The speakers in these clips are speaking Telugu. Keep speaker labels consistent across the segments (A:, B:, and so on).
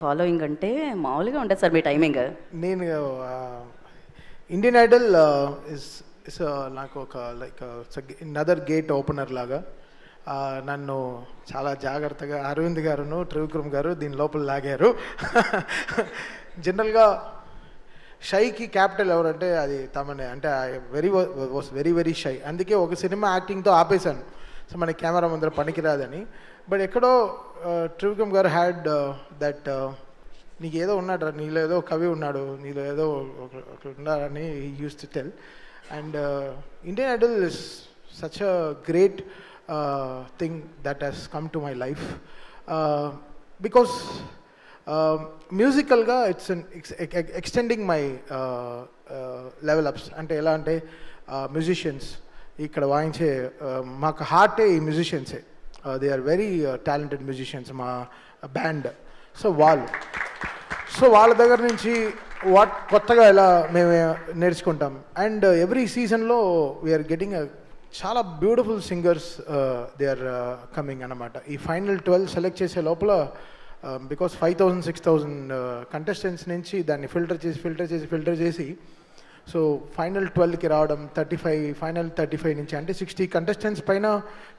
A: ఫాలోయింగ్ అంటే మామూలుగా ఉంటుంది సార్ మీ టైమింగ్.
B: నేను ఇండియన్ ఐడల్ ఇస్ ఇస్ నాకు ఒక లైక్ నదర్ గేట్ ఓపెనర్ లాగా నన్ను చాలా జాగ్రత్తగా అరవింద్ గారును త్రివిక్రమ్ గారు దీని లోపల లాగారు. జనరల్గా షైకి క్యాపిటల్ ఎవరంటే అది తమనే, అంటే వాస్ వెరీ వెరీ షై. అందుకే ఒక సినిమా యాక్టింగ్తో ఆపేశాను, సో మన కెమెరా ముందర పనికిరాదని. బట్ ఎక్కడో త్రివిక్రమ్ గారు హ్యాడ్ దట్ నీకు ఏదో ఉన్నాడు, నీలో ఏదో కవి ఉన్నాడు, నీలో ఏదో ఉన్నాడని he use to tell. And Indian Idol is such a great thing that has come to my life because musicalga it's an extending my level ups. ante ela ante musicians ikkada vaayinche maaku heart e musicians they are very talented musicians ma band. so వాళ్ళ దగ్గర నుంచి కొత్తగా ఎలా మేము నేర్చుకుంటాం. అండ్ ఎవ్రీ సీజన్లో వీఆర్ గెటింగ్ చాలా beautiful singers they are coming అన్నమాట. ఈ ఫైనల్ 12 సెలెక్ట్ చేసే లోపల బికాస్ 5,000-6,000 కంటెస్టెంట్స్ నుంచి దాన్ని ఫిల్టర్ చేసి సో ఫైనల్ 12కి రావడం, 35 ఫైనల్ 35 నుంచి అంటే 60 కంటెస్టెంట్స్ పైన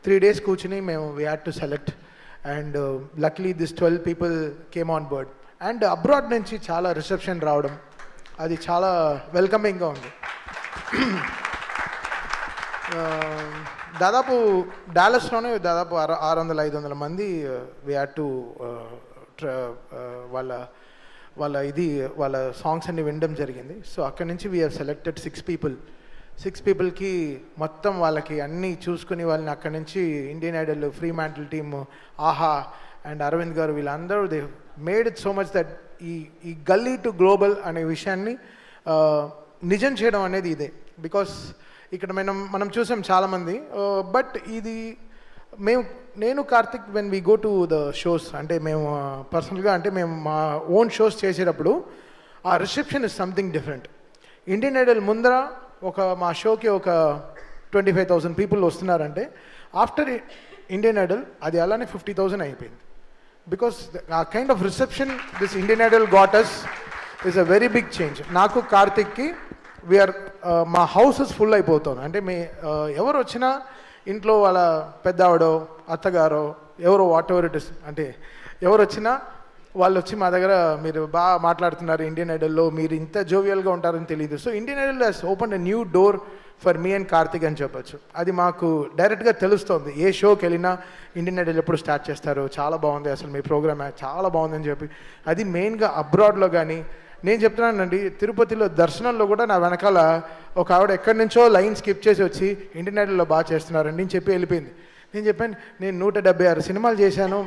B: 3 days కూర్చుని మేము we had to select. And లక్లీ this 12 people came on board. And abroad నుంచి చాలా రిసెప్షన్ రావడం, అది చాలా వెల్కమింగ్గా ఉంది. దాదాపు డాలస్లోనే దాదాపు 600-500 మంది వీ హ్యాడ్ టు వాళ్ళ సాంగ్స్ అన్ని వినడం జరిగింది. సో అక్కడి నుంచి వీ హ్యావ్ సెలెక్టెడ్ 6 peopleకి మొత్తం వాళ్ళకి అన్నీ చూసుకుని వాళ్ళని అక్కడి నుంచి Indian Idol, free mantle team, ఆహా అండ్ అరవింద్ గారు వీళ్ళందరూ they made it so much that ఈ గల్లీ టు గ్లోబల్ అనే విషయాన్ని నిజం చేయడం అనేది ఇదే. బికాస్ ఇక్కడ మనం చూసాం చాలామంది, బట్ ఇది నేను Karthik when we go to the shows, అంటే మేము పర్సనల్గా అంటే మేము మా ఓన్ షోస్ చేసేటప్పుడు ఆ reception is something different. Indian Idol ముందర మా షోకి ఒక 25,000 people వస్తున్నారంటే ఆఫ్టర్ ఇండియన్ ఐడల్ అది అలానే 50,000 అయిపోయింది. Because a kind of reception this Indian Idol got us is a very big change. నాకు కార్తిక్కి వీఆర్ మా హౌసెస్ ఫుల్ అయిపోతాను. అంటే ఎవరు వచ్చినా ఇంట్లో వాళ్ళ పెద్దావిడో అత్తగారో ఎవరో వాట్ ఎవర్ ఇట్ ఇస్, అంటే ఎవరు వచ్చినా వాళ్ళు వచ్చి మా దగ్గర మీరు బాగా మాట్లాడుతున్నారు ఇండియన్ ఐడల్లో, మీరు ఇంత జోవియల్గా ఉంటారని తెలియదు. So Indian Idol has open a new door for me and Karthik అని చెప్పచ్చు. అది మాకు డైరెక్ట్గా తెలుస్తోంది. ఏ షోకి వెళ్ళినా ఇండియన్ ఐడల్ ఎప్పుడు స్టార్ట్ చేస్తారు, చాలా బాగుంది అసలు మీ ప్రోగ్రామ్ చాలా బాగుందని చెప్పి. అది మెయిన్గా అబ్రాడ్లో కానీ నేను చెప్తున్నానండి, తిరుపతిలో దర్శనంలో కూడా నా వెనకాల ఒక ఆవిడ ఎక్కడి నుంచో లైన్ స్కిప్ చేసి వచ్చి ఇండియన్ ఐడల్లో బాగా చేస్తున్నారండి అని చెప్పి వెళ్ళిపోయింది. నేను చెప్పాను, నేను 176 సినిమాలు చేశాను,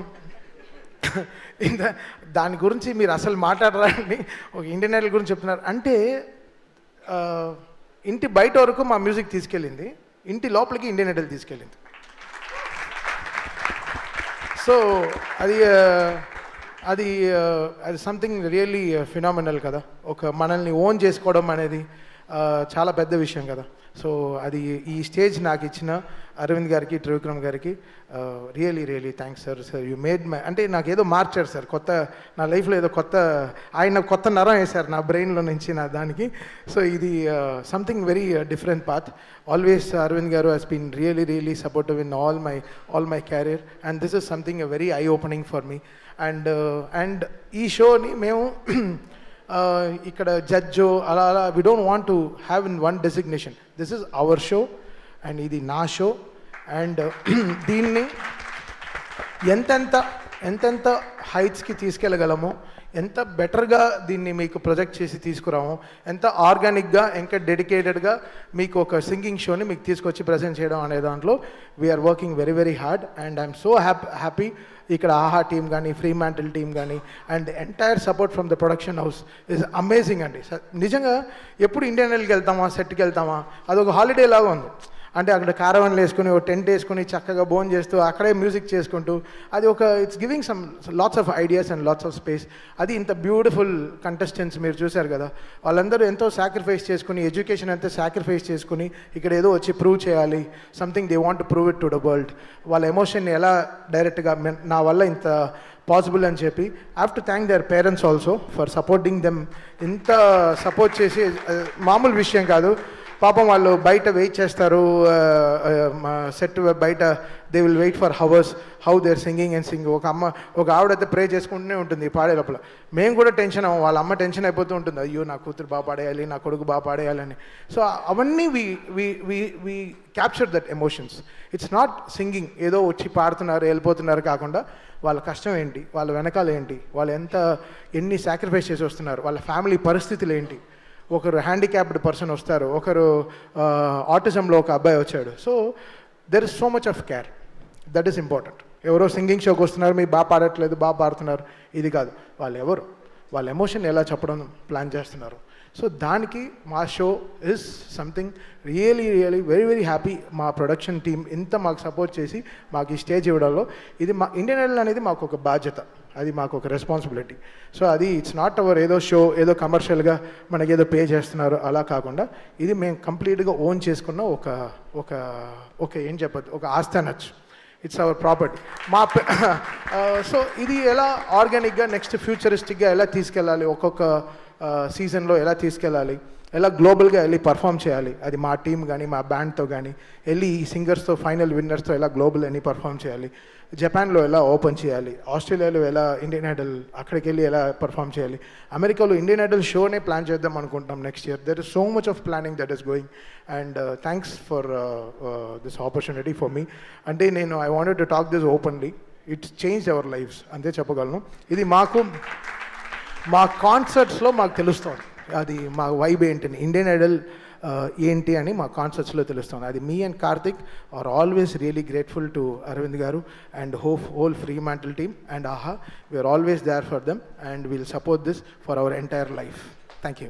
B: దాని గురించి మీరు అసలు మాట్లాడరా అండి, ఒక ఇండియన్ ఐడల్ గురించి చెప్తున్నారు అంటే. ఇంటి బయట వరకు మా మ్యూజిక్ తీసుకెళ్ళింది, ఇంటి లోపలికి ఇండియన్ ఐడల్ తీసుకెళ్ళింది. సో అది సంథింగ్ రియల్లీ ఫినామినల్ కదా. ఒక మనల్ని ఓన్ చేసుకోవడం అనేది చాలా పెద్ద విషయం కదా. సో అది ఈ స్టేజ్ నాకు ఇచ్చిన అరవింద్ గారికి, త్రివిక్రమ్ గారికి really thanks sir. You made my, అంటే నాకు ఏదో మార్చారు సార్, నా లైఫ్లో ఏదో ఆయన కొత్త నరం వేశారు నా బ్రెయిన్లో నుంచి నా దానికి. సో ఇది something very different path. Always Arvind garu he's been really supportive in all my career and this is something very eye opening for me. And ఈ షోని మేము ఇక్కడ జడ్జో అలా we don't want to have in one designation. This is our show and ఇది నా షో. అండ్ దీన్ని ఎంతెంత హైట్స్కి తీసుకెళ్ళగలమో, ఎంత బెటర్గా దీన్ని మీకు ప్రొజెక్ట్ చేసి తీసుకురాము, ఎంత ఆర్గానిక్గా ఇంకా డెడికేటెడ్గా మీకు ఒక సింగింగ్ షోని మీకు తీసుకొచ్చి ప్రజెంట్ చేయడం అనే దాంట్లో we're working very hard. And I'm so happy ఇక్కడ ఆహా టీమ్ కానీ, ఫ్రీ మ్యాంటిల్ టీమ్ కానీ, and entire support from the production house is amazing అండి. నిజంగా ఎప్పుడు ఇండియన్ ఐడల్కి వెళ్తామా, సెట్కి వెళ్తామా, అదొక హాలిడే లాగా ఉంది. అంటే అక్కడ కారవన్లు వేసుకుని ఒక టెంట్ వేసుకుని చక్కగా భోజనం చేస్తూ అక్కడే మ్యూజిక్ చేసుకుంటూ అది ఒక it's giving some lots of ideas and lots of space. అది ఇంత బ్యూటిఫుల్ కంటెస్టెంట్స్ మీరు చూశారు కదా, వాళ్ళందరూ ఎంతో సాక్రిఫైస్ చేసుకుని, ఎడ్యుకేషన్ అంతా సాక్రిఫైస్ చేసుకుని ఇక్కడ ఏదో వచ్చి ప్రూవ్ చేయాలి, something they want to prove it to the world. వాళ్ళ ఎమోషన్ని ఎలా డైరెక్ట్గా నా వల్ల ఇంత పాసిబుల్ అని చెప్పి I have to thank their parents also for supporting them. ఇంత సపోర్ట్ చేసి మామూలు విషయం కాదు. పాపం వాళ్ళు బయట వెయిట్ చేస్తారు, సెట్ బయట they will wait for hours how they are singing and sing. ఒక ఆవిడైతే ప్రే చేసుకుంటూనే ఉంటుంది పాడే లోపల. మేము కూడా టెన్షన్ అవ్వం, వాళ్ళ అమ్మ టెన్షన్ అయిపోతూ ఉంటుంది, అయ్యో నా కూతురు బాగా పాడేయాలి, నా కొడుకు బాగా పాడేయాలని. సో అవన్నీ we capture that emotions. It's not singing ఏదో వచ్చి పాడుతున్నారు వెళ్ళిపోతున్నారు కాకుండా వాళ్ళ కష్టం ఏంటి, వాళ్ళ వెనకాల ఏంటి, వాళ్ళు ఎన్ని సాక్రిఫైస్ చేసి వస్తున్నారు, వాళ్ళ ఫ్యామిలీ పరిస్థితులు ఏంటి. ఒకరు హ్యాండిక్యాప్డ్ పర్సన్ వస్తారు, ఒకరు ఆటిజంలో ఒక అబ్బాయి వచ్చాడు. So there is so much of care, that is important. ఎవరో సింగింగ్ షోకి వస్తున్నారు, మీరు బాగా పాడట్లేదు, బాగా పాడుతున్నారు, ఇది కాదు. వాళ్ళు ఎవరు, వాళ్ళ ఎమోషన్ ఎలా చెప్పడం ప్లాన్ చేస్తున్నారు. సో దానికి మా show is something really very very happy. మా ప్రొడక్షన్ టీమ్ ఇంత మాకు సపోర్ట్ చేసి మాకు ఈ స్టేజ్ ఇవ్వడంలో ఇది మా ఇండియన్ ఐడల్ అనేది మాకు ఒక బాధ్యత, అది మాకు ఒక రెస్పాన్సిబిలిటీ. సో అది ఇట్స్ నాట్ అవర్ ఏదో షో ఏదో కమర్షియల్గా మనకి ఏదో పే చేస్తున్నారు అలా కాకుండా ఇది మేము కంప్లీట్గా ఓన్ చేసుకున్న ఒక ఏం చెప్పదు ఒక ఆస్తి అనొచ్చు. It's our property. సో ఇది ఎలా ఆర్గానిక్గా నెక్స్ట్ ఫ్యూచరిస్టిక్గా ఎలా తీసుకెళ్ళాలి, ఒక్కొక్క సీజన్లో ఎలా తీసుకెళ్ళాలి, ఎలా గ్లోబల్గా వెళ్ళి పర్ఫామ్ చేయాలి, అది మా టీం కానీ మా బ్యాండ్తో కానీ వెళ్ళి ఈ సింగర్స్తో ఫైనల్ విన్నర్స్తో ఎలా గ్లోబల్ అని పర్ఫామ్ చేయాలి, జపాన్లో ఎలా ఓపెన్ చేయాలి, ఆస్ట్రేలియాలో ఎలా ఇండియన్ ఐడల్ అక్కడికి వెళ్ళి ఎలా పర్ఫామ్ చేయాలి, అమెరికాలో ఇండియన్ ఐడల్ షోనే ప్లాన్ చేద్దాం అనుకుంటాం next year. There is so much of planning that is going and thanks for this opportunity for me. అంటే నేను I wanted to talk this openly. It's change our lives అంతే చెప్పగలను. ఇది మా కాన్సర్ట్స్లో మాకు తెలుస్తుంది అది మా వైబ్ ఏంటని, ఇండియన్ ఐడల్ ఏంటి అని మా కాన్సర్ట్స్లో తెలుస్తుంది. అది మీ and Karthik are always really grateful to Aravind garu and whole Fremantle team and Aha. We're always there for them and we'll support this for our entire life. Thank you.